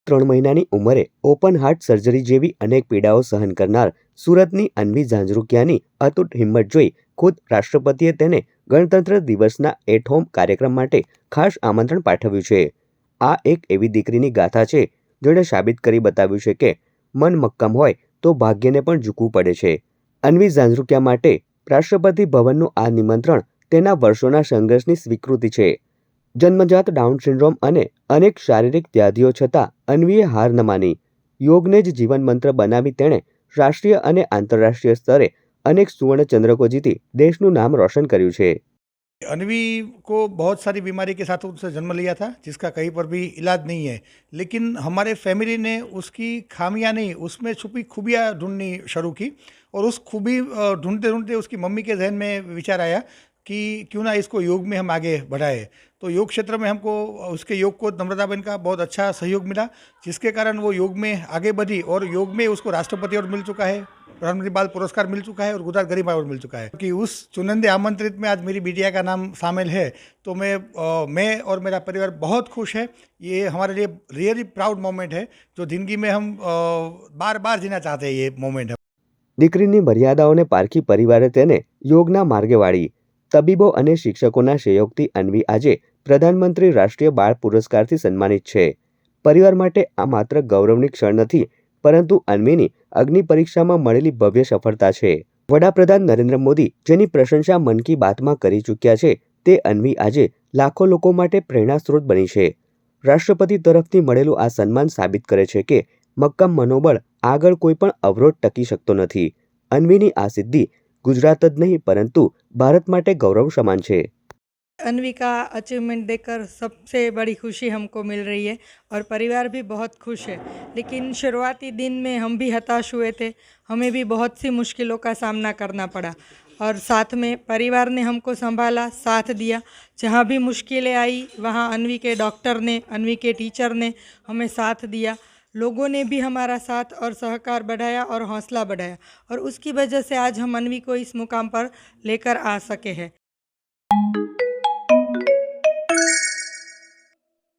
3 મહિનાની ઉંમરે open heart surgery જેવી અનેક પીડાઓ સહન કરનાર સુરતની અન્વી ઝાંઝરુકિયાની અતૂટ હિંમત જોઈ ખુદ રાષ્ટ્રપતિએ તેને ગણતંત્ર દિવસના એટ હોમ કાર્યક્રમ માટે ખાસ આમંત્રણ પાઠવ્યું છે. આ એક એવી દીકરીની ગાથા છે જેણે સાબિત કરી બતાવ્યું છે કે મન મક્કમ હોય તો ભાગ્યને પણ ઝૂકવું પડે છે. અન્વી ઝાંઝરુકિયા માટે રાષ્ટ્રપતિ ભવનનું આ નિમંત્રણ તેના વર્ષોના સંઘર્ષની સ્વીકૃતિ છે. જન્મજાત ડાઉન સિન્ડ્રોમ અને અનેક શારીરિક વ્યાધિઓ છતાં અન્વીએ હાર ન માની. યોગને જ જીવન મંત્ર બનાવી તેણે રાષ્ટ્રીય અને આંતરરાષ્ટ્રીય સ્તરે અનેક સુવર્ણ ચંદ્રકો જીતી દેશનું નામ રોશન કર્યું છે. अनवी को बहुत सारी बीमारी के साथ उसने जन्म लिया था जिसका कहीं पर भी इलाज नहीं है, लेकिन हमारे फैमिली ने उसकी खामियां नहीं, उसमें छुपी खूबियां ढूंढनी शुरू की। और उस खूबी ढूंढते ढूंढते उसकी मम्मी के जहन में विचार आया कि क्यों ना इसको योग में हम आगे बढ़ाए। तो योग क्षेत्र में हमको उसके योग को नम्रताबेन का बहुत अच्छा सहयोग मिला, जिसके कारण वो योग में आगे बढ़ी और योग में उसको राष्ट्रपति अवार्ड मिल चुका है, प्रधानमंत्री बाल पुरस्कार मिल चुका है और गुजरात गरीब अवार्ड मिल चुका है। कि उस चुनिंदे आमंत्रित में आज मेरी बिटिया का नाम शामिल है, तो मैं और मेरा परिवार बहुत खुश है। ये हमारे लिए रियली प्राउड मोमेंट है, जो ज़िंदगी में हम बार बार जीना चाहते हैं। ये मोमेंट है। દીકરીની મર્યાદાઓને પારખી પરિવારે તેને યોગના માર્ગે વાળી. તબીબો અને શિક્ષકોના સહયોગથી અન્વી આજે પ્રધાનમંત્રી રાષ્ટ્રીય બાળ પુરસ્કારથી સન્માનિત છે. પરિવાર માટે આ માત્ર ગૌરવની ક્ષણ નથી, પરંતુ અન્વીની અગ્નિ પરીક્ષામાં મળેલી ભવ્ય સફળતા છે. વડાપ્રધાન નરેન્દ્ર મોદી જેની પ્રશંસા મન કી બાતમાં કરી ચૂક્યા છે, તે અન્વી આજે લાખો લોકો માટે પ્રેરણા સ્ત્રોત બની છે. રાષ્ટ્રપતિ તરફથી મળેલું આ સન્માન સાબિત કરે છે કે મક્કમ મનોબળ આગળ કોઈ પણ અવરોધ ટકી શકતો નથી. અન્વીની આ સિદ્ધિ ગુજરાત જ નહીં પરંતુ ભારત માટે ગૌરવ સમાન છે. अनवी का अचीवमेंट देखकर सबसे बड़ी खुशी हमको मिल रही है और परिवार भी बहुत खुश है। लेकिन शुरुआती दिन में हम भी हताश हुए थे, हमें भी बहुत सी मुश्किलों का सामना करना पड़ा और साथ में परिवार ने हमको संभाला, साथ दिया। जहाँ भी मुश्किलें आई वहाँ अनवी के डॉक्टर ने, अनवी के टीचर ने हमें साथ दिया। लोगों ने भी हमारा साथ और सहकार बढ़ाया और हौसला बढ़ाया और उसकी वजह से आज हम अनवी को इस मुकाम पर लेकर आ सके हैं।